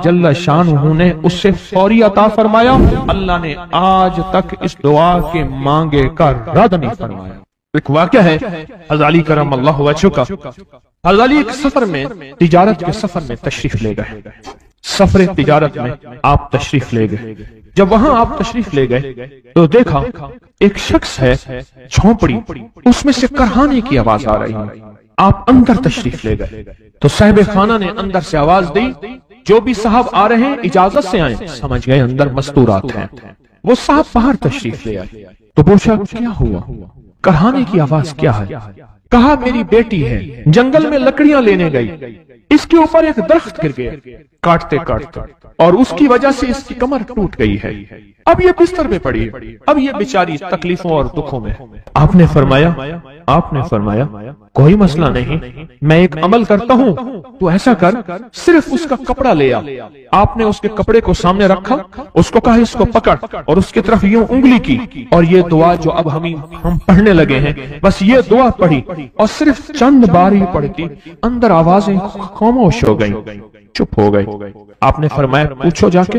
جل شانہ نے اس سے فوری عطا فرمایا، اللہ نے آج تک اس دعا کے مانگے کا رد نہیں فرمایا۔ ایک واقعہ ہے حضرت علی کرم اللہ وجہہ کا۔ حضرت علی ایک سفر میں، تجارت کے سفر میں تشریف لے گئے، سفر تجارت میں آپ تشریف لے گئے۔ جب وہاں آپ تشریف لے گئے تو دیکھا ایک شخص ہے جھونپڑی، اس میں سے کرہانے کی آواز آ رہی ہے۔ آپ اندر تشریف لے گئے تو صاحب خانہ نے اندر سے آواز دی، جو بھی صاحب آ رہے ہیں اجازت سے آئیں۔ سمجھ گئے اندر مستورات ہیں۔ وہ صاحب باہر تشریف لے آئے تو پوچھا کیا ہوا، کرہانے کی آواز کیا ہے؟ کہا میری بیٹی ہے، جنگل میں لکڑیاں لینے گئی، اس کے اوپر ایک درخت گر گیا کاٹتے کاٹتے، اور اس کی وجہ سے اس کی کمر ٹوٹ گئی ہے، اب یہ بستر پہ پڑی ہے، اب یہ بیچاری تکلیفوں اور دکھوں میں۔ آپ نے فرمایا کوئی مسئلہ نہیں، میں ایک عمل کرتا ہوں، تو ایسا کر صرف اس کا کپڑا لے آ۔ آپ نے اس کے کپڑے کو سامنے رکھا، اس کو کہا اس کو پکڑ، اور اس کی طرف یوں انگلی کی، اور یہ دعا جو اب ہم پڑھنے لگے ہیں، بس یہ دعا پڑھی، اور صرف چند بار ہی پڑھتی، اندر آوازیں خاموش ہو گئیں، چپ ہو گئی۔ آپ نے فرمایا پوچھو جا کے۔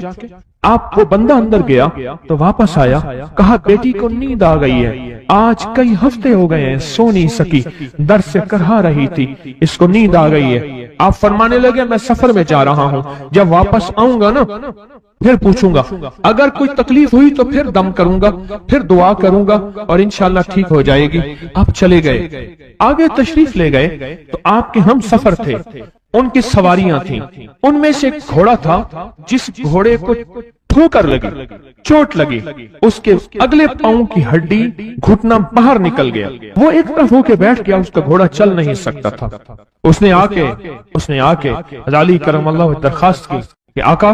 آپ وہ بندہ اندر گیا تو واپس آیا، کہا بیٹی کو نیند آ گئی ہے، آج کئی ہفتے ہو گئے ہیں سو نہیں سکی، در سے کرہا رہی تھی، اس کو نیند آ گئی ہے۔ آپ فرمانے لگے میں سفر میں جا رہا ہوں، جب واپس آؤں گا نا پھر پوچھوں گا، اگر کوئی تکلیف ہوئی تو پھر دم کروں گا، پھر دعا کروں گا، اور انشاءاللہ ٹھیک ہو جائے گی۔ آپ چلے گئے، آگے تشریف لے گئے تو آپ کے ہم سفر تھے، ان کی سواریاں تھیں، ان میں سے ایک گھوڑا تھا جس گھوڑے کو ٹھوکر لگی، چوٹ لگی، اس کے اگلے پاؤں کی ہڈی گھٹنا باہر نکل گیا، وہ ایک طرف ہو کے بیٹھ گیا، اس کا گھوڑا چل نہیں سکتا تھا۔ اس نے آ کے حضرت علی کرم اللہ درخواست کی کہ آقا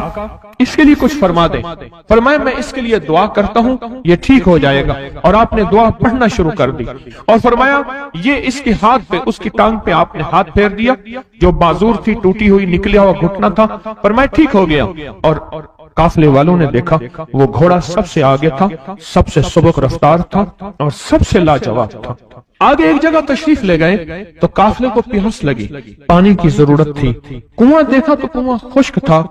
اس کے لیے کچھ فرما دیں۔ فرمایا میں اس کے لیے دعا کرتا ہوں، یہ ٹھیک ہو جائے گا، اور آپ نے دعا پڑھنا شروع کر دی، اور فرمایا یہ اس کے ہاتھ پہ، اس کی ٹانگ پہ آپ نے ہاتھ پھیر دیا، جو معذور تھی ٹوٹی ہوئی نکلیا ہوا گھٹنا تھا، فرمایا ٹھیک ہو گیا۔ اور قافلے والوں نے دیکھا وہ گھوڑا سب سے آگے تھا، سب سے سبک رفتار تھا، اور سب سے لاجواب تھا۔ آگے ایک جگہ تشریف لے گئے تو قافلے کو پیاس لگی، پانی کی ضرورت تھی، کنواں دیکھا تو کنواں خشک تھا۔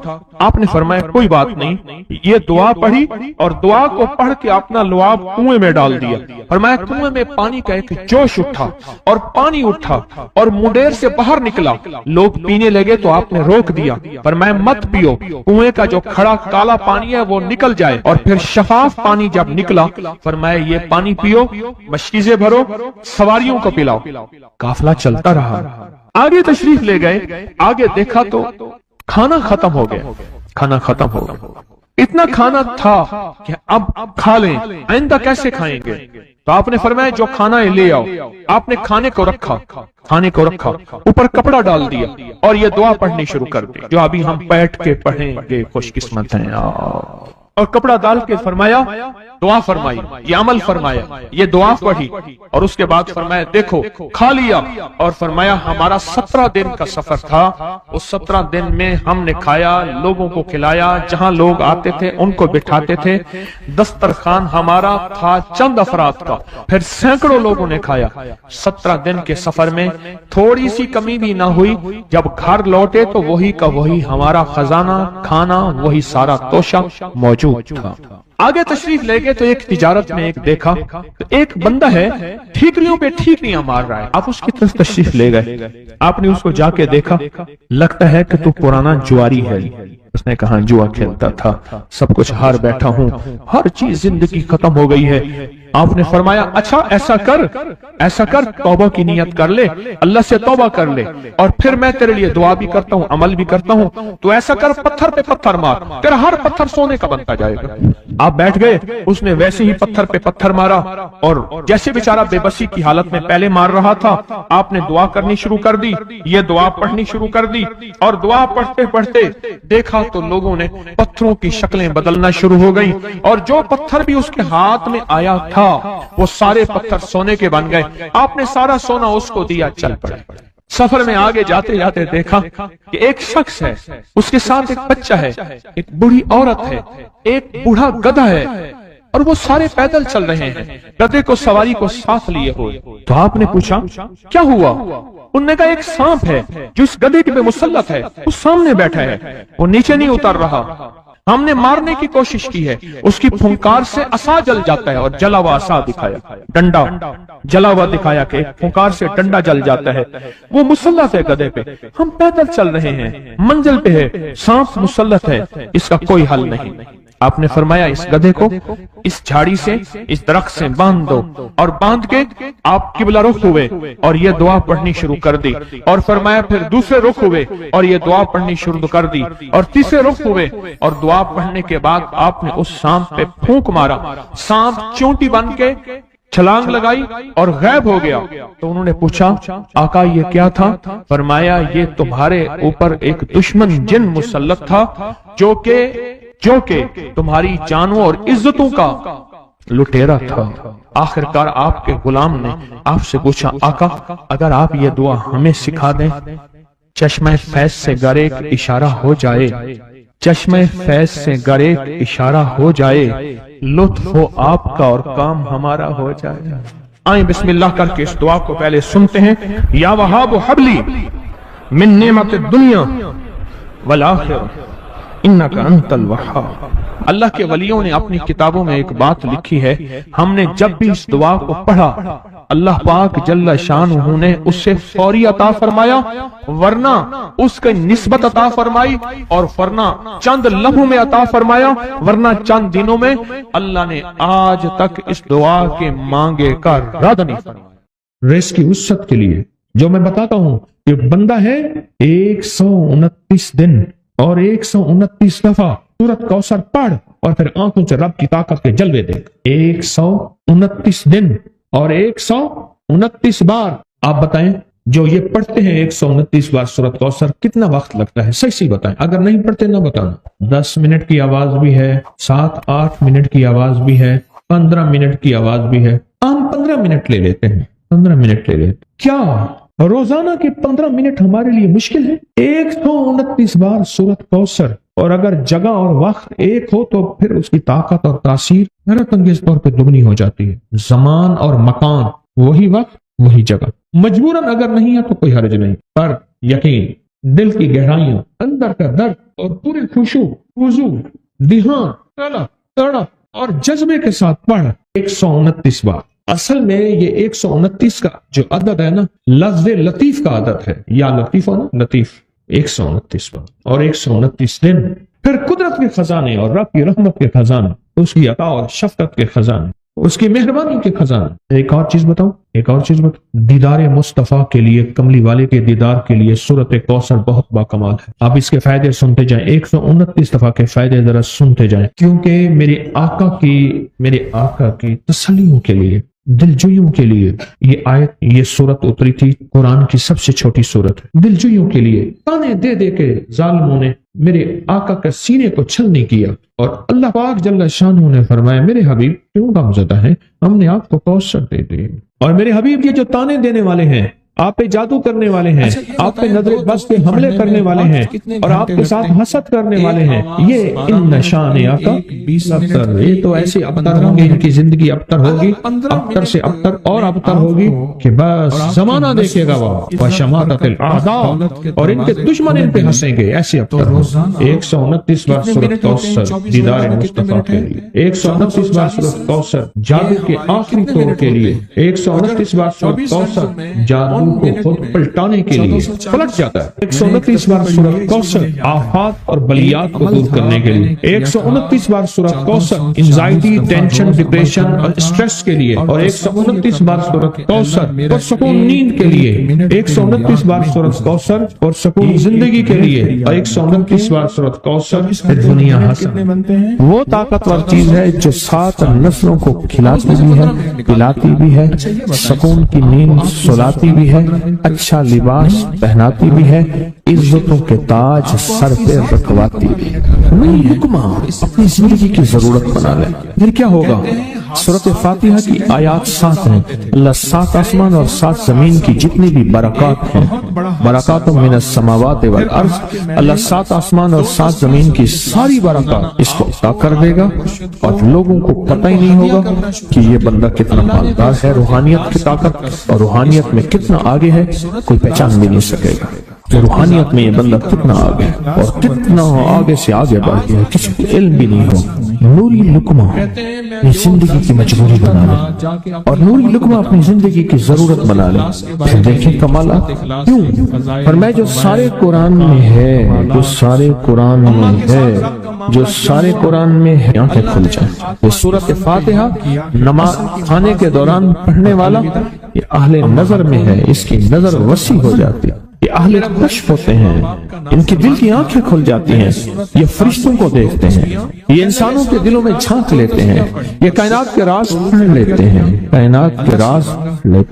آپ نے فرمایا کوئی بات نہیں، یہ دعا پڑھی، اور دعا کو پڑھ کے اپنا لعاب کنویں میں ڈال دیا۔ فرمایا کنویں میں پانی کا ایک جوش اٹھا، اور پانی اٹھا اور منڈیر سے باہر نکلا، لوگ پینے لگے تو آپ نے روک دیا، فرمایا مت پیو، کنویں کا جو کھڑا کالا پانی ہے وہ نکل جائے، اور پھر شفاف پانی جب نکلا فرمایا یہ پانی پیو، مشکیزیں بھرو، سواریوں کو پلاؤ۔ قافلہ چلتا رہا، آگے تشریف لے گئے، آگے دیکھا تو کھانا ختم ہو گیا، اتنا کھانا تھا کہ اب کھا لیں، آئندہ کیسے کھائیں گے؟ تو آپ نے فرمایا جو کھانا ہے لے آؤ۔ آپ نے کھانے کو رکھا، اوپر کپڑا ڈال دیا، اور یہ دعا پڑھنی شروع کر دی جو ابھی ہم بیٹھ کے پڑھیں گے، خوش قسمت ہیں۔ اور کپڑا ڈال کے فرمایا دعا فرمائی، یہ عمل فرمایا، یہ دعا پڑھی، اور اس کے بعد فرمایا دیکھو کھا لیا، اور فرمایا ہمارا 17 دن کا سفر تھا، اس 17 دن میں ہم نے کھایا، لوگوں کو کھلایا، جہاں لوگ آتے تھے ان کو بٹھاتے تھے، دسترخوان ہمارا تھا چند افراد کا، پھر سینکڑوں لوگوں نے کھایا۔ 17 دن کے سفر میں تھوڑی سی کمی بھی نہ ہوئی، جب گھر لوٹے تو وہی کا وہی ہمارا خزانہ، کھانا، وہی سارا توشہ موجود تھا۔ آگے تشریف لے گئے تو ایک تجارت میں ایک دیکھا تو ایک بندہ ہے ٹھیکریوں پہ ٹھیکریاں مار رہا ہے، آپ اس کی طرف تشریف لے گئے، آپ نے اس کو جا کے دیکھا، لگتا ہے کہ تو پرانا جواری ہے۔ اس نے کہا جوا کھیلتا تھا، سب کچھ ہار بیٹھا ہوں، ہر چیز زندگی ختم ہو گئی ہے۔ آپ نے فرمایا اچھا ایسا کر توبہ کی نیت کر لے، اللہ سے توبہ کر لے، اور پھر میں تیرے لیے دعا بھی کرتا ہوں، عمل بھی کرتا ہوں، تو ایسا کر پتھر پہ پتھر مار، تیرا ہر پتھر سونے کا بنتا جائے گا۔ آپ بیٹھ گئے، اس نے ویسے ہی پتھر پہ پتھر مارا، اور جیسے بیچارہ بے بسی کی حالت میں پہلے مار رہا تھا، آپ نے دعا کرنی شروع کر دی، یہ دعا پڑھنی شروع کر دی، اور دعا پڑھتے پڑھتے دیکھا تو لوگوں نے پتھروں کی شکلیں بدلنا شروع ہو گئیں، اور جو پتھر بھی اس کے ہاتھ میں آیا تھا وہ سارے پتھر سونے کے بن گئے۔ آپ نے سارا سونا اس کو دیا، چل پڑے۔ سفر میں آگے جاتے جاتے دیکھا کہ ایک شخص ہے، اس کے ساتھ ایک بچہ ہے، ایک بوڑھی عورت ہے، ایک بوڑھا گدھا ہے، اور وہ سارے پیدل چل رہے ہیں، گدھے کو سواری کو ساتھ لیے ہوئے۔ تو آپ نے پوچھا کیا ہوا؟ انہوں نے کہا ایک سانپ ہے جو اس گدھے کے پہ مسلط ہے، وہ سامنے بیٹھا ہے، وہ نیچے نہیں اتر رہا۔ ہم نے مارنے کی کوشش کی ہے، اس کی پھنکار سے عصا جل جاتا ہے، اور جلا ہوا عصا دکھایا، ڈنڈا جلا ہوا دکھایا کہ پھنکار سے ڈنڈا جل جاتا ہے، وہ مسلط ہے گدھے پہ، ہم پیدل چل رہے ہیں، منزل پہ ہے، سانپ مسلط ہے، اس کا کوئی حل نہیں۔ آپ نے فرمایا اس گدھے کو اس جھاڑی سے، اس درخت سے باندھ دو، اور باندھ کے آپ قبلہ رخ ہوئے اور یہ دعا پڑھنی شروع کر دی، اور فرمایا پھر دوسرے رخ ہوئے اور یہ دعا پڑھنی شروع کر دی، اور تیسرے رخ ہوئے اور دعا پڑھنے کے بعد آپ نے اس سانپ پہ پھونک مارا، سانپ چونٹی بن کے چھلانگ لگائی اور غائب ہو گیا۔ تو انہوں نے پوچھا آقا یہ کیا تھا؟ فرمایا یہ تمہارے اوپر ایک دشمن جن مسلط تھا جو کہ تمہاری جانوں اور عزتوں کا لٹیرا تھا۔ آخرکار آپ کے غلام نے آپ سے پوچھا آقا اگر آپ یہ دعا ہمیں سکھا دیں، چشمہ فیض سے گر ایک اشارہ ہو جائے، چشمہ فیض سے گر ایک اشارہ ہو جائے، لطف ہو آپ کا اور کام ہمارا ہو جائے۔ آئیں بسم اللہ کر کے اس دعا کو پہلے سنتے ہیں۔ یا وہاب حبلی من نعمت الدنیا والآخرہ انک انت الوہاب۔ اللہ کے ولیوں نے اپنی کتابوں میں ایک بات لکھی ہے، ہم نے جب بھی اس دعا کو پڑھا اللہ پاک جل شانہ نے اس سے فوری عطا فرمایا، ورنہ اس کی نسبت عطا فرمائی، اور ورنہ چند لمحوں میں عطا فرمایا، ورنہ چند دنوں میں۔ اللہ نے آج تک اس دعا کے مانگے کا رد نہیں فرمایا۔ ریس کی وسعت کے لیے جو میں بتاتا ہوں کہ بندہ ہے 129 دن اور 129 دفعہ سورۃ کوثر پڑھ اور پھر آنکھوں سے رب کی طاقت کے جلوے دیکھ۔ 129 دن اور 129 بار۔ آپ بتائیں جو یہ پڑھتے ہیں 129 بار سورۃ کوثر کتنا وقت لگتا ہے؟ صحیح بتائیں، اگر نہیں پڑھتے نہ بتانا۔ 10 منٹ کی آواز بھی ہے، 7-8 منٹ کی آواز بھی ہے، 15 منٹ کی آواز بھی ہے۔ ہم 15 منٹ لے لیتے ہیں، 15 منٹ لے لیتے۔ کیا روزانہ کے 15 منٹ ہمارے لیے مشکل ہے؟ 129 بار سورۃ کوثر، اور اگر جگہ اور وقت ایک ہو تو پھر اس کی طاقت اور تاثیر حیرت انگیز طور پہ دگنی ہو جاتی ہے۔ زمان اور مکان وہی وقت وہی جگہ، مجبوراً اگر نہیں ہے تو کوئی حرج نہیں، پر یقین دل کی گہرائیاں، اندر کا درد اور پورے خشوع خضوع، دھیان، تڑپ اور جذبے کے ساتھ پڑھ 129 بار۔ اصل میں یہ 129 کا جو عدد ہے نا، لفظ لطیف کا عدد ہے، یا لطیف ہو نا، لطیف 129 بار اور 129 دن۔ پھر قدرت کے خزانے اور رب کی رحمت کے خزانے، اس کی عطا اور شفقت کے خزانے، اس کی مہربانی کے خزانے۔ ایک اور چیز بتاؤں، دیدار مصطفیٰ کے لیے، کملی والے کے دیدار کے لیے سورۃ کوثر بہت باکمال ہے۔ آپ اس کے فائدے سنتے جائیں، 129 دفعہ کے فائدے ذرا سنتے جائیں، کیونکہ میرے آقا کی تسلیوں کے لیے، دلجوئیوں کے لیے یہ آیت، یہ سورت اتری تھی۔ قرآن کی سب سے چھوٹی سورت ہے۔ دلجوئیوں کے لیے تانے دے دے کے ظالموں نے میرے آقا کا سینے کو چھلنی کیا، اور اللہ پاک جل شانہ نے فرمایا میرے حبیب کیوں غمزدہ ہیں، ہم نے آپ کو کوثر دے دی۔ اور میرے حبیب یہ جو تانے دینے والے ہیں، آپ پہ جادو کرنے والے ہیں، آپ پہ نظر بس پہ حملے کرنے والے ہیں، اور آپ کے ساتھ حسد کرنے والے ہیں، یہ ان شان آقا ابتر، یہ تو ایسے ابتر ہوں گے، ان کی زندگی ابتر ہوگی، ابتر سے ابتر اور ابتر ہوگی کہ بس زمانہ دیکھے گا وہ شماتت الاعداء، اور ان کے دشمن ان پہ ہنسیں گے، ایسے ابتر ہوں۔ 129 بار سورۃ کوثر دیدار مصطفیٰ کے لیے، 129 بار سورۃ کوثر جادو کے آخری طور کے لیے، 129 بار سورۃ کوثر جادو کو خود پلٹانے کے لیے پلٹ جاتا ہے، 129 بار سورۃ کوثر آفات اور بلیات کو دور کرنے کے لیے، 129 بار سورۃ کوثر انزائٹی، ٹینشن، ڈپریشن اور اسٹریس کے لیے، اور 129 بار سورۃ کوثر پرسکون نیند کے لیے، 129 بار سورۃ کوثر اور سکون زندگی کے لیے، اور 129 بار سورۃ کوثر دنیا حسن۔ وہ طاقتور چیز ہے جو 7 نسلوں کو کھلاتی بھی ہے، پلاتی بھی ہے، سکون کی نیند سلاتی بھی ہے، اچھا لباس پہناتی بھی ہے، عزتوں کے تاج سر پہ رکھواتی بھی ہے۔ نہیں حکمہ اپنی زندگی کی ضرورت بنا لے، پھر کیا ہوگا؟ سورۃ فاتحہ کی آیات 7 ہیں۔ اللہ 7 آسمان اور 7 زمین کی جتنی بھی برکات ہیں، برکات من السماوات والارض، اللہ 7 آسمان اور 7 زمین کی ساری برکات اس کو عطا کر دے گا، اور لوگوں کو پتہ ہی نہیں ہوگا کہ یہ بندہ کتنا مالدار ہے، روحانیت کی طاقت اور روحانیت میں کتنا آگے ہے، کوئی پہچان بھی نہیں سکے گا کہ روحانیت میں یہ بندہ کتنا آگے اور کتنا آگے سے آگے بڑھ گیا، کسی کو علم بھی نہیں ہو۔ نوری لقمہ یہ زندگی کی مجبوری بنا لے، اور نوری لقمہ اپنی زندگی کی ضرورت بنا لے۔ پھر دیکھیں کمالات کیوں، اور میں جو سارے قرآن میں ہے، جو سارے قرآن میں ہے، جو سارے قرآن میں ہے، آنکھیں کھل جائیں۔ یہ سورۃ فاتحہ نماز کھانے کے دوران پڑھنے والا یہ اہل نظر میں ہے، اس کی نظر وسیع ہو جاتی ہے، یہ اہل کشف ہوتے ہیں، ان کی دل کی آنکھیں کھل جاتی ہیں، یہ فرشتوں کو دیکھتے ہیں، یہ انسانوں کے دلوں میں جھانک لیتے ہیں، یہ کائنات کے راز پڑھ لیتے ہیں، کائنات کے راز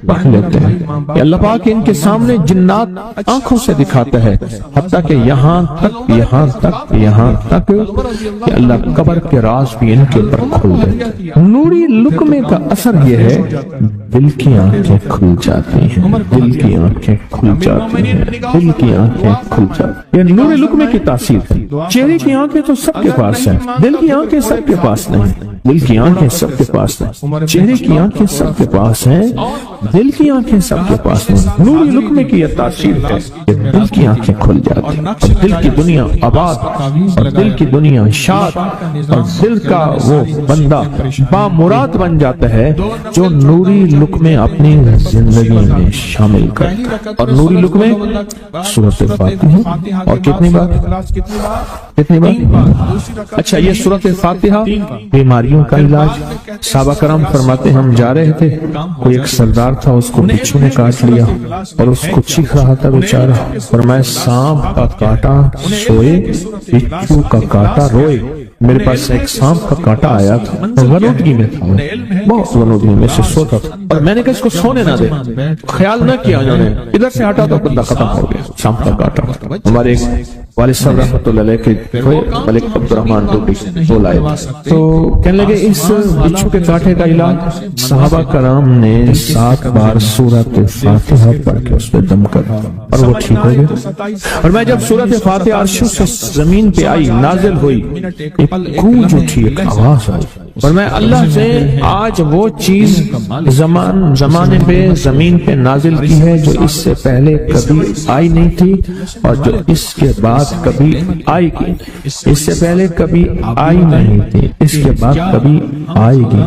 پڑھ لیتے ہیں۔ یہ اللہ پاک ان کے سامنے جنات آنکھوں سے دکھاتا ہے، حتیٰ کہ یہاں تک کہ اللہ قبر کے راز بھی ان کے اوپر کھل دیتے۔ نوری لقمے کا اثر یہ ہے، دل کی آنکھیں کھل جاتی ہیں، دل کی آنکھیں کھل جاتی ہیں، دل کی آنکھیں کھل جاتی ہیں۔ یہ نور لقمے کی تاثیر ہے۔ چہرے کی آنکھیں تو سب کے پاس ہیں، دل کی آنکھیں سب کے پاس نہیں، دل کی آنکھیں سب کے پاس نہیں، چہرے کی آنکھیں سب کے پاس ہیں، دل کی آنکھیں سب کے پاس نہیں۔ نور لقمے کی یہ تاثیر ہے کہ دل کی آنکھیں کھل جاتی ہیں، اور دل کی دنیا آباد، اور دل کی دنیا شاد، اور دل کا وہ بندہ بامراد بن جاتا ہے جو نوری لقمے اپنی زندگی میں شامل کرتا ہے۔ اور نوری لقمے سورۃ فاتحہ، اور کتنی بار؟ اچھا، یہ سورۃ فاتحہ بیماریوں کا علاج۔ صحابہ کرام فرماتے ہیں ہم جا رہے تھے، کوئی ایک سردار تھا، اس کو بچھو نے کاٹ لیا اور اس کو چیخ رہا تھا بیچارہ، فرمایا سانپ کا کاٹا سوئے، بچھو کا کاٹا روئے۔ میرے پاس ایک سانپ کا کاٹا آیا تھا، غنودگی میں تھا، بہت غنودگی میں سے سوتا تھا، اور میں نے کہا اس کو سونے نہ دے، خیال نہ کیا انہوں نے، ادھر سے ہٹا تو بندہ ختم ہو گیا، سانپ کا کاٹا۔ ہمارے ایک والد صاحب رحمۃ اللہ علیہ کے ملک عبد الرحمن ڈوبی وہ لائے تو کہنے لگے اس بچھو کے کاٹے کا علاج صحابہ کرام نے 7 بار سورۃ فاتحہ پڑھ کے اس پہ دم کر اور وہ ٹھیک ہو گیا۔ اور میں جب سورۃ فاتحہ عرش سے زمین پہ آئی، نازل ہوئی، ایک گونج اٹھی، ایک آواز آئی، اور میں اللہ سے آج وہ چیز زمانے پہ زمین پہ نازل کی ہے جو اس سے پہلے کبھی آئی نہیں تھی، اور جو اس کے بعد کبھی آئے گی، اس سے پہلے کبھی آئی نہیں تھی، اس کے بعد کبھی آئے گی۔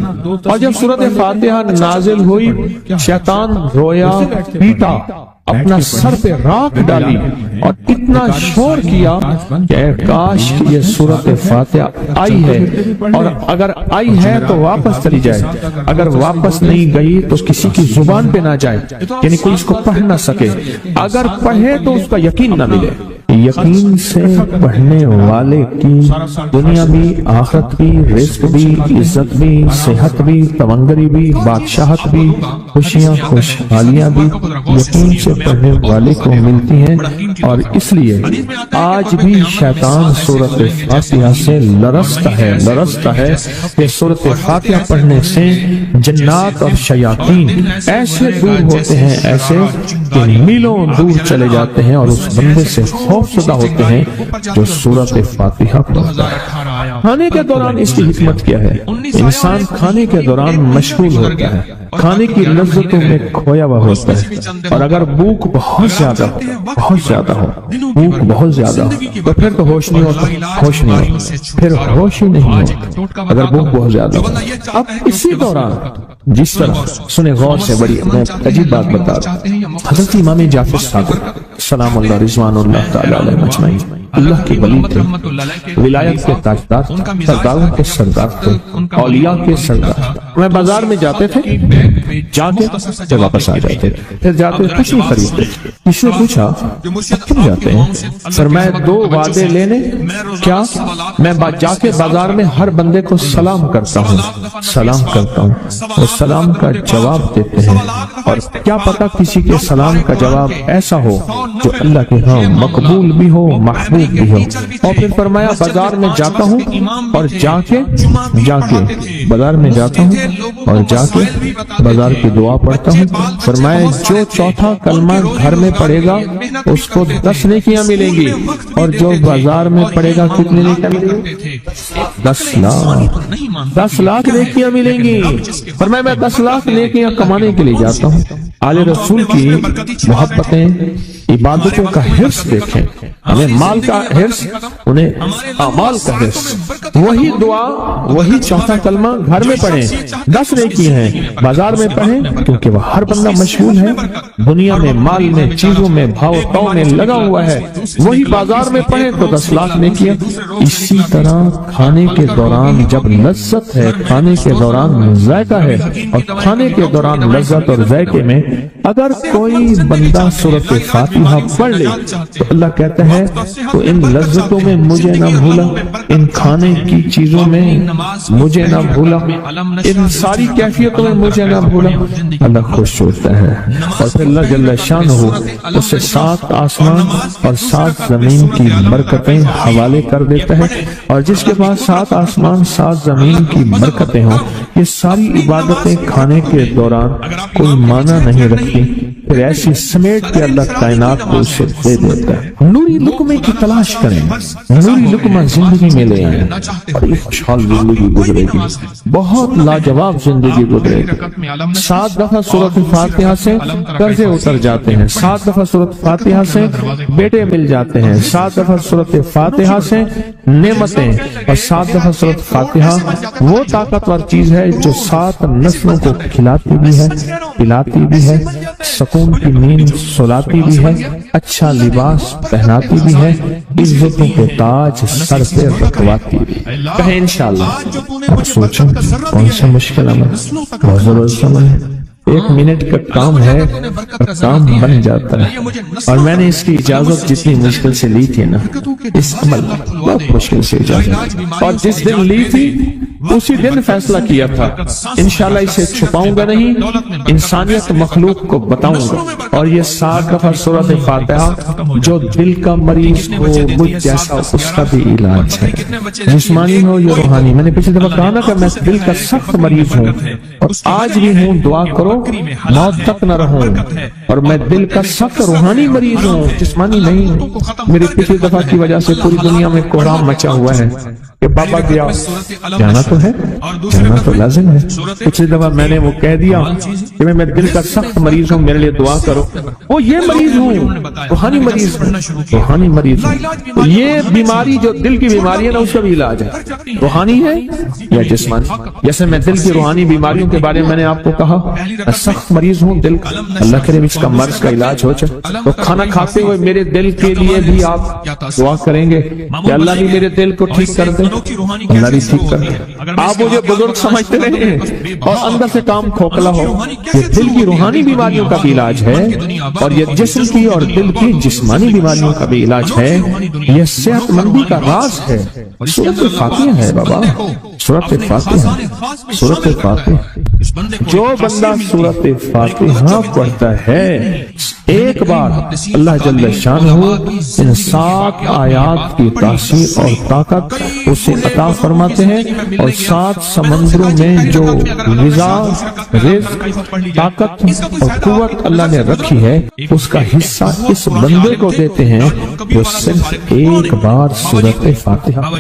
اور جب سورۃ فاتحہ نازل ہوئی، شیطان رویا، پیٹا، اپنا سر پہ راکھ ڈالی اور اتنا شور کیا کہ کاش یہ سورۃ فاتحہ آئی ہے، اور اگر آئی ہے تو واپس چلی جائے، اگر واپس نہیں گئی تو کسی کی زبان پہ نہ جائے، یعنی کوئی اس کو پڑھ نہ سکے، اگر پڑھے تو اس کا یقین نہ ملے۔ یقین سے پڑھنے والے کی دنیا بھی، آخرت بھی، رزق بھی، عزت بھی، صحت بھی، تونگری بھی، بادشاہت بھی، خوشیاں خوشحالیاں بھی یقین سے پڑھنے والے کو ملتی ہیں۔ اور اس لیے آج بھی شیطان سورۃ فاتحہ سے لرزتا ہے کہ سورۃ فاتحہ پڑھنے سے جنات اور شیاطین ایسے دور ہوتے ہیں، ایسے کہ میلوں دور چلے جاتے ہیں، اور اس بندے سے خوف زدہ ہوتے ہیں جو سورۃ فاتحہ پڑھتا ہے۔ کھانے کے دوران اس کی حکمت کیا ہے؟ انسان کھانے کے دوران مشغول ہوتا ہے، کھانے کی لذتوں میں کھویا ہوا ہوتا ہے، اور اگر بھوک بہت زیادہ ہو، بھوک بہت زیادہ ہو تو پھر تو ہوش نہیں ہوتا، پھر ہوش ہی نہیں ہوتا اگر بھوک بہت زیادہ ہو۔ اب اسی دوران جس طرح سنے غور سے، بڑی میں عجیب بات بتا رہا ہوں، حضرت امام جعفر صادق سلام اللہ رضوان اللہ تعالی علیہ مجمعین اللہ کے ولی تھے، ولایت کے تاجدار تھے، سرداروں کے سردار تھے، اولیاء کے سردار۔ میں بازار میں جاتے تھے، جا کے پھر واپس آ جاتے، پھر جاتے کچھ نہیں خریدتے۔ کسی نے پوچھا کیوں جاتے ہیں؟ فرمایا 2 وعدے لینے، کیا میں جا کے بازار میں ہر بندے کو سلام کرتا ہوں، اور سلام کا جواب دیتے ہیں، اور کیا پتا کسی کے سلام کا جواب ایسا ہو جو اللہ کے ہاں مقبول بھی ہو، محبوب بھی ہو۔ اور پھر فرمایا بازار میں جاتا ہوں، اور جا کے بازار میں جاتا ہوں اور جا کے بازار کی دعا پڑھتا ہوں۔ فرمایا جو چوتھا کلمہ گھر میں پڑھے گا اس کو 10 نیکیاں ملیں گی، اور جو بازار میں پڑھے گا کتنے نیکیاں ملیں گی؟ 10 لاکھ نیکیاں ملیں گی۔ فرمایا میں 10 لاکھ نیکیاں کمانے کے لیے جاتا ہوں۔ آل رسول کی محبتیں، عبادتوں کا حرص دیکھیں، ہمیں مال کا حرص، انہیں اعمال کا حرص۔ وہی دعا، وہی چوتھا کلمہ گھر میں پڑھیں، 10 نیکی ہیں، بازار میں پڑھیں، کیونکہ وہ ہر بندہ مشغول ہے دنیا میں، مال میں، چیزوں میں، بھاؤ تاؤ میں لگا ہوا ہے۔ وہی بازار میں پڑھیں تو 10 لاکھ نیکیاں۔ اسی طرح کھانے کے دوران جب لذت ہے، کھانے کے دوران ذائقہ ہے، اور کھانے کے دوران لذت اور ذائقے میں اگر کوئی بندہ سورۃ فاتحہ پڑھ لے تو اللہ کہتا ہے تو ان لذتوں میں مجھے نہ بھولا، ان کھانے کی چیزوں میں مجھے نہ بھولا، ان ساری کیفیتوں میں مجھے نہ بھولا۔ اللہ خوش ہوتا ہے، اور پھر اللہ جل شانہ اسے 7 آسمان اور 7 زمین کی برکتیں حوالے کر دیتا ہے۔ اور جس کے پاس 7 آسمان 7 زمین کی برکتیں ہوں، یہ ساری عبادتیں کھانے کے دوران کوئی معنی نہیں رکھتی، پھر ایسی سمیٹ کے اللہ کائنات کو اسے دے دیتا ہے۔ نوری لقمے کی تلاش کریں، نوری لقمہ زندگی میں لے آئیں، بڑی خوشحال زندگی گزرے گی، بہت لاجواب زندگی گزرے گی۔ 7 دفعہ سورۃ فاتحہ سے قرضے اتر جاتے ہیں، 7 دفعہ سورۃ فاتحہ سے بیٹے مل جاتے ہیں، 7 دفعہ سورۃ فاتحہ سے نعمتیں، اور 7 دفعہ سورۃ فاتحہ وہ طاقتور چیز ہے جو 7 نسلوں کو کھلاتی بھی ہے، پلاتی بھی ہے، سکون کی نیند سلاتی بھی ہے، اچھا لباس پہناتی بھی ہے، عزتوں کے تاج سر پہ رکھواتی بھی۔ کہیں انشاءاللہ۔ اب سوچیں کون سا مشکل عمل، بہت ضرورت عمل ہے، 1 منٹ کا کام ہے اور کام بن جاتا ہے۔ اور میں نے اس کی اجازت جتنی مشکل سے لی تھی نا، اس عمل بہت مشکل سے اجازت، اور جس دن لی تھی اسی دن فیصلہ کیا تھا انشاءاللہ اسے چھپاؤں گا نہیں، انسانیت مخلوق کو بتاؤں گا۔ اور یہ 7 دفعہ سورۃ فاتحہ جو دل کا مریض ہو مجھ جیسا اس کا بھی علاج ہے، جسمانی ہو یا روحانی۔ میں نے پچھلی دفعہ کہا نا کہ میں دل کا سخت مریض ہوں اور آج بھی ہوں، دعا کرو موت تک نہ رہوں، اور میں دل کا سخت روحانی مریض ہوں، جسمانی نہیں ہوں۔ میری پچھلی دفعہ کی وجہ سے پوری دنیا میں کوہرام مچا ہوا ہے کہ بابا گیا، جانا تو ہے، جانا تو لازم ہے۔ پچھلی دفعہ میں نے وہ کہہ دیا کہ میں دل کا سخت مریض ہوں، میرے لیے دعا کرو، وہ یہ مریض ہوں، روحانی مریض ہوں، روحانی مریض ہوں۔ یہ بیماری جو دل کی بیماری ہے نا، اس کا بھی علاج ہے، روحانی ہے یا جسمانی۔ جیسے میں دل کی روحانی بیماریوں کے بارے میں نے آپ کو کہا، میں سخت مریض ہوں دل کا، اللہ کرے اس کا مرض کا علاج ہو جائے۔ تو کھانا کھاتے ہوئے میرے دل کے لیے بھی آپ دعا کریں گے کہ اللہ بھی میرے دل کو ٹھیک کر دے، اللہ بھی ٹھیک کر دے۔ آپ مجھے بزرگ سمجھتے رہے اور اندر سے کام کھوکھلا ہو، یہ دل کی روحانی بیماریوں کا بھی علاج ہے، اور یہ جسم کی اور دل کی جسمانی بیماریوں کا بھی علاج ہے۔ یہ صحت مندی کا راز ہے، سورۃ فاتحہ ہے بابا، سورۃ فاتحہ، سورۃ فاتحہ۔ جو بندہ سورۃ فاتحہ پڑھتا ہے ایک بار، اللہ جل شانہ ان 7 آیات کی تاثیر اور طاقت اسے عطا فرماتے ہیں، اور 7 سمندروں میں جو غذا، رزق، طاقت اور قوت اللہ نے رکھی ہے اس کا حصہ اس بندے کو دیتے ہیں جو صرف ایک بار سورۃ فاتحہ۔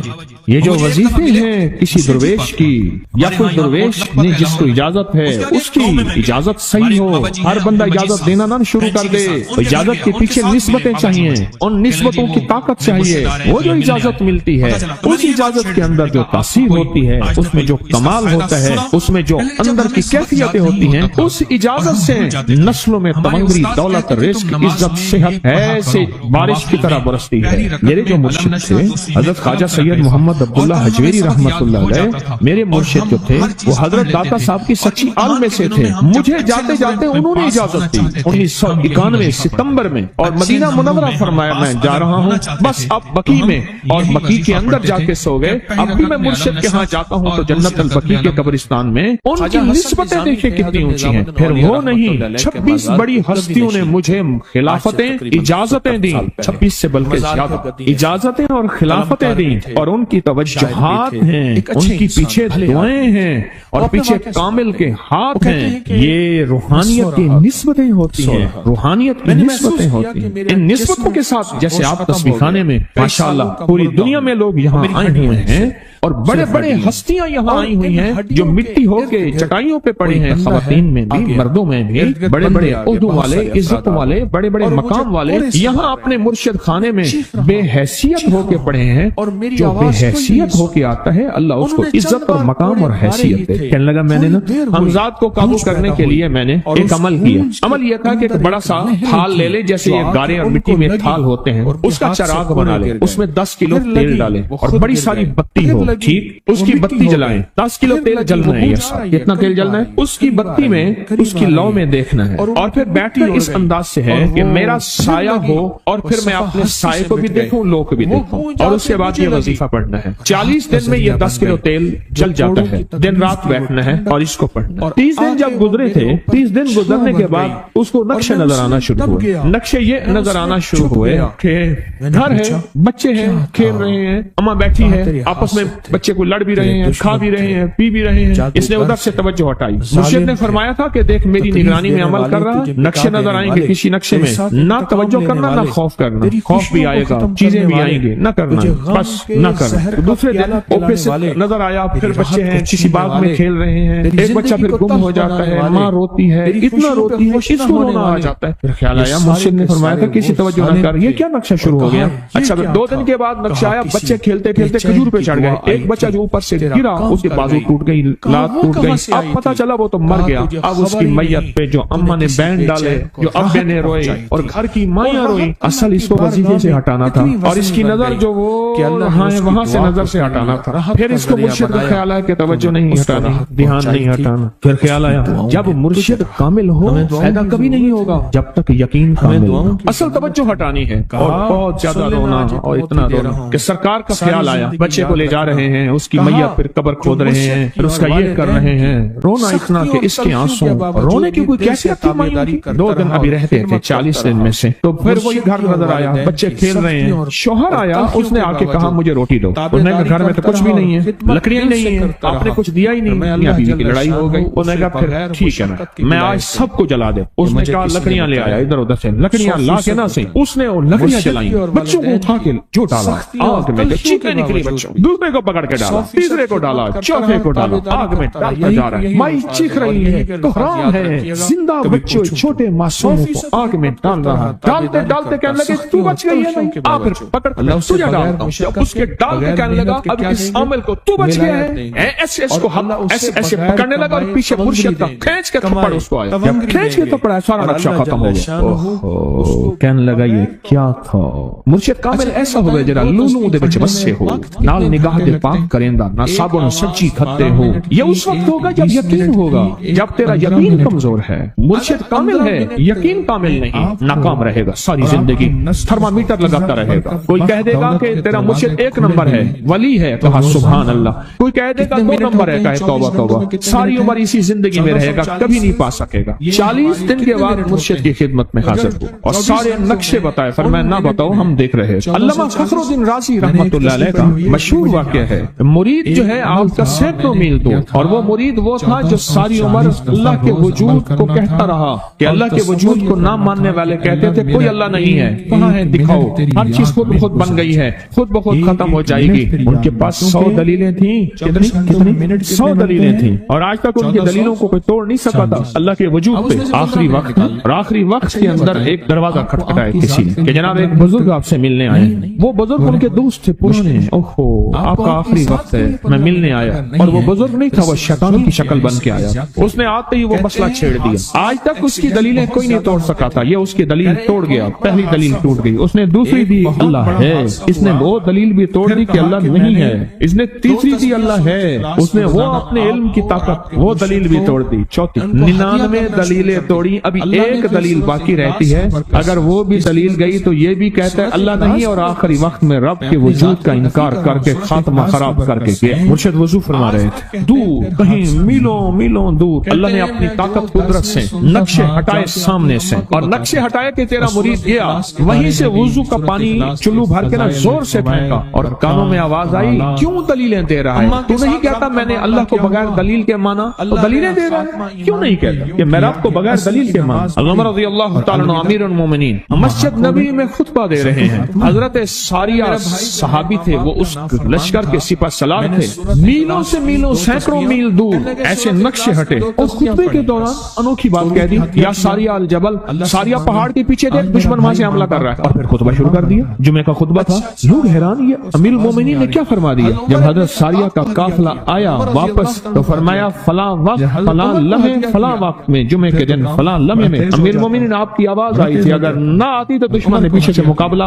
یہ جو وظیفے ہیں کسی درویش کی یا کوئی درویش نے جس کو اجازت ہے اس کی اجازت صحیح ہو، ہر بندہ اجازت دینا نہ شروع کر دے۔ اجازت کے پیچھے نسبتیں چاہیے، ان نسبتوں کی طاقت چاہیے۔ وہ جو اجازت ملتی ہے اس اجازت کے اندر جو تاثیر ہوتی ہے، اس میں جو کمال ہوتا ہے، اس میں جو اندر کی کیفیتیں ہوتی ہیں، اس اجازت سے نسلوں میں تمنگری، دولت، رزق، عزت، صحت ایسے بارش کی طرح برستی ہے۔ میرے جو مرشد تھے حضرت خواجہ سید محمد عبداللہ حجویری رحمت اللہ علیہ، میرے مرشد جو تھے وہ حضرت داتا صاحب کی سچی آل میں سے تھے۔ مجھے جاتے جاتے انہوں نے اجازت دی 1991 ستمبر میں، اور مدینہ منورہ فرمایا میں جا رہا ہوں، بس اب بقی میں، اور بقی کے اندر جا کے سو گئے۔ اب بھی میں مرشد کے ہاں جاتا ہوں تو جنت البقیع کے قبرستان میں ان کی نسبتیں دیکھیں کتنی اونچی ہیں۔ پھر وہ نہیں، 26 بڑی ہستیوں نے مجھے خلافتیں، اجازتیں دی، 26 سے بلکہ زیادہ اجازتیں اور خلافتیں دی، اور ان کی توجہات ہیں، ان کی پیچھے دعائیں ہیں اور پیچھے کامل کے ہاتھ ہیں. یہ روحانیت کی نسبتیں ہوتی ہیں، روحانیت کی نسبتیں ہوتی ہیں. ان نسبتوں کے ساتھ جیسے آپ تصویر خانے میں ماشاءاللہ پوری دنیا میں لوگ یہاں آئے ہوئے ہیں اور بڑے بڑے ہستیاں یہاں آئی ہوئی ہیں جو مٹی ہو کے چٹائیوں پہ پڑی ہیں، خواتین میں بھی مردوں میں بھی، بڑے بڑے عہدوں والے، عزت والے، بڑے بڑے مقام والے یہاں اپنے مرشد خانے میں بے حیثیت ہو کے پڑے ہیں. جو بے حیثیت ہو کے آتا ہے اللہ اس کو عزت اور مقام اور حیثیت دے. کہنے لگا میں نے نا حمزات کو قابو کرنے کے لیے میں نے ایک عمل کیا. عمل یہ تھا کہ ایک بڑا سا تھال لے لے، جیسے یہ گارے اور مٹی میں تھال ہوتے ہیں، اس کا چراغ بنا لے، اس میں 10 کلو تیل ڈالے اور بڑی ساری بتی ہو، ٹھیک، اس کی بتی جلائیں. 10 کلو تیل جلنا ہے. کتنا تیل جلنا ہے؟ اس کی بتی میں، اس کی لو میں دیکھنا ہے. اور پھر بیٹھنا اس انداز سے ہے کہ میرا سایہ ہو اور پھر میں اپنے سائے کو بھی دیکھوں، لو کو بھی دیکھوں. اور اس کے بعد یہ وظیفہ پڑھنا ہے. 40 دن میں یہ 10 کلو تیل جل جاتا ہے. دن رات بیٹھنا ہے اور اس کو پڑھنا. 30 دن جب گزرے تھے، 30 دن گزرنے کے بعد اس کو نقشے نظر آنا شروع ہوئے. نقشے یہ نظر آنا شروع ہوئے کہ گھر ہے، بچے ہیں، کھیل رہے ہیں، اماں بیٹھی ہے، آپس میں بچے کو لڑ بھی رہے ہیں، کھا بھی رہے ہیں، پی بھی رہے ہیں. اس نے ادھر سے توجہ ہٹائی. مرشد نے فرمایا تھا کہ دیکھ میری نگرانی میں عمل کر رہا، نقشے نظر آئیں گے کسی نقشے میں، نہ توجہ کرنا نہ خوف کرنا. خوف بھی آئے گا، چیزیں بھی آئیں گے، نہ کرنا، بس نہ کرنا. دوسرے دن اوپے سے نظر آیا، پھر بچے ہیں کسی باغ میں کھیل رہے ہیں، ایک بچہ پھر گم ہو جاتا ہے، ماں روتی ہے، اتنا روتی ہے اس کو رونا آ جاتا ہے. پھر خیال آیا، مرشد نے فرمایا تھا کسی توجہ نہ کر. یہ کیا نقشہ شروع ہو گیا؟ اچھا 2 دن کے بعد نقشہ آیا، بچے کھیلتے کھیلتے کھجور پہ چڑھ گئے. ایک بچہ جو اوپر سے گرا، اس کے بازو ٹوٹ گئی، لات ٹوٹ گئی. اب پتہ چلا وہ تو مر گیا. اب اس کی میت پہ جو اماں نے بینڈ ڈالے، جو ابے نے روئے اور گھر کی مائیں روئی، اصل اس کو وظیفے سے ہٹانا تھا اور اس کی نظر جو وہ وہاں سے نظر سے ہٹانا تھا. پھر اس کو مرشد کا خیال آیا کہ توجہ نہیں ہٹانا، دھیان نہیں ہٹانا. پھر خیال آیا جب مرشد کامل ہو فائدہ کبھی نہیں ہوگا جب تک یقین کامل ہو. اصل توجہ ہٹانی ہے اور بہت زیادہ رونا اور اتنا رونا کہ سرکار کا خیال آیا. بچے کو لے جا رہے ہیں، اس کی میت پھر قبر کھود رہے ہیں، پھر اس کا یہ کر رہے ہیں. رونا اتنا کہ اس کے آنسو، رونے کی کوئی کیفیت تھی مائیوں کی. 2 دن ابھی رہتے تھے 40 دن میں سے. تو پھر وہی گھر نظر آیا، بچے کھیل رہے ہیں. شوہر آیا، اس نے آ کے کہا مجھے روٹی دو. انہوں نے کہا گھر میں تو کچھ بھی نہیں ہے، لکڑیاں نہیں ہیں، آپ نے کچھ دیا ہی نہیں. میاں بیوی کی لڑائی ہو گئی. انہوں نے کہا پھر ٹھیک ہے نا، میں آج سب کو جلا دے. اس نے کہا لکڑیاں لے آیا، ادھر ادھر سے لکڑیاں لا کے نہ صحیح، اس نے وہ لکڑیاں جلائیں، بچوں کو اٹھا کے جو ڈالا آگ میں، چیخیں نکلی بچوں. دوسرے کو پکڑ کے ڈالا، تیسرے کو ڈالا، چوتھے کو ڈالا، آگ میں ڈالتا جا رہا ہے. مائی چیخ رہی ہے تو حرام ہے، زندہ بچوں چھوٹے معصوموں کو آگ میں ڈال رہا. ڈالتے ڈالتے کہنے لگے تو بچ گئی ہے نہیں، آ پھر پکڑ تجھے ڈالتا ہوں. جب اس کے ڈال کے کہنے لگا اب اس عامل کو تو بچ گیا ہے، ایسے اس کو ایسے پکڑنے لگا اور پیچھے مرشد کا کھینچ کے تھپڑ اس کو آیا. جب کھینچ کے تھپڑ آیا سارا نقشہ ختم ہو گیا. کہنے لگا یہ کیا تھا؟ مرشد کامل ایسا ہوئے جرا لولو دے بچ بسے ہو، نال نگاہ دے پاک کریندا، نہ صابن سچی کھتے ہو. یہ اس وقت ہوگا جب یقین ہوگا، جب تیرا یقین کمزور ہے. مرشد کامل ہے، یقین کامل نہیں، ناکام رہے گا ساری زندگی، تھرمامیٹر لگاتا رہے گا. کوئی کہہ دے گا کہ تیرا مرشد 1 نمبر ہے، ولی ہے، کہا سبحان اللہ. کوئی کہہ دے گا 2 نمبر ہے، کہے توبہ توبہ. ساری عمر اسی زندگی میں رہے گا، کبھی نہیں پا سکے گا. 40 دن کے بعد مرشد کی خدمت میں حاضر ہو اور سارے نقشے بتائے. فرمایا نہ بتاؤ، ہم دیکھ رہے ہیں. علامہ فخر الدین رازی رحمت اللہ علیہ کا مشہور واقعہ ہے. مرید جو ہے آپ کا سینکڑوں میل دور، اور وہ مرید وہ تھا جو ساری عمر اللہ کے وجود کو کہتا رہا کہ اللہ کے وجود کو نہ ماننے والے کہتے تھے کوئی اللہ نہیں ہے، کہاں ہے دکھاؤ. ہر چیز خود بخود بن گئی ہے، خود بخود ختم ہو جائے گی. ان کے پاس 100 دلیلیں تھیں. کتنی 100 دلیلیں تھیں اور آج تک ان کی دلیلوں کو کوئی توڑ نہیں سکا تھا اللہ کے وجود پہ. آخری وقت اور آخری وقت کے اندر ایک دروازہ کھٹکھٹایا کسی نے کہ جناب ایک بزرگ آپ سے ملنے آئے. وہ بزرگ ان کے دوست تھے، پوچھنے اوہو آپ کا آخری وقت ہے، میں ملنے آیا. اور وہ بزرگ نہیں تھا، وہ شیطان کی شکل بن کے آیا. اس نے آتے ہی وہ مسئلہ چھیڑ دیا. آج تک اس کی دلیلیں کوئی نہیں توڑ سکا تھا، یہ اس کی دلیل توڑ گیا. پہلی دلیل ٹوٹ گئی. اس نے دوسری دی اللہ ہے، اس نے وہ دلیل بھی توڑ دی کہ اللہ نہیں ہے. اس نے تیسری دی اللہ ہے، اس نے وہ اپنے علم کی طاقت وہ دلیل بھی توڑ دی. چوتھی 99 دلیلیں توڑی، ابھی ایک دلیل باقی رہتی ہے. اگر وہ بھی دلیل گئی تو یہ بھی کہتا ہے اللہ نہیں، اور آخری وقت میں رب کے وجود کا انکار کر کے خاتمہ خراب کر کے گیا۔ مرشد وضو فرما رہے تھے، دور کہیں میلوں میلوں دور اللہ نے اپنی طاقت قدرت سے نقشے ہٹائے سامنے سے، اور نقشے ہٹائے کہ تیرا مرید گیا، وہیں سے وضو کا پانی چلو بھر کے نہ زور سے پھینکا، اور کانوں میں آواز آئی، کیوں دلیلیں دے رہا ہے؟ تو نہیں کہتا میں نے اللہ کو بغیر دلیل کے مانا، تو دلیلیں دے رہا ہے؟ کیوں نہیں کہتا کہ میں رب کو بغیر دلیل کے مانا؟ عمر رضی اللہ تعالیٰ عنہ امیر المومنین مسجد نبی میں خطبہ دے رہے ہیں، حضرت ساریہ صحابی تھے، وہ اس لشکر کے سپہ سالار تھے، میلوں سے میلوں سینکڑوں میل دور ایسے نقشے ہٹے، اور خطبے کے دوران انوکھی بات کہہ دی، یا ساریہ الجبل، ساریہ پہاڑ کے پیچھے دیکھ دشمن وہاں سے حملہ کر رہا ہے، اور پھر خطبہ شروع کر دیا۔ جمعہ کا خطبہ تھا، لوگ حیران، یہ امیر المومنین نے کیا فرما دیا؟ جب حضرت ساریہ کا قافلہ آیا واپس تو فرمایا فلاں وقت فلاں لمحے فلاں وقت میں جمعے کے دن فلاں لمحے میں امیر المومنین آپ کی آواز آئی تھی، اگر نہ آتی تو دشمن نے پیچھے سے مقابلہ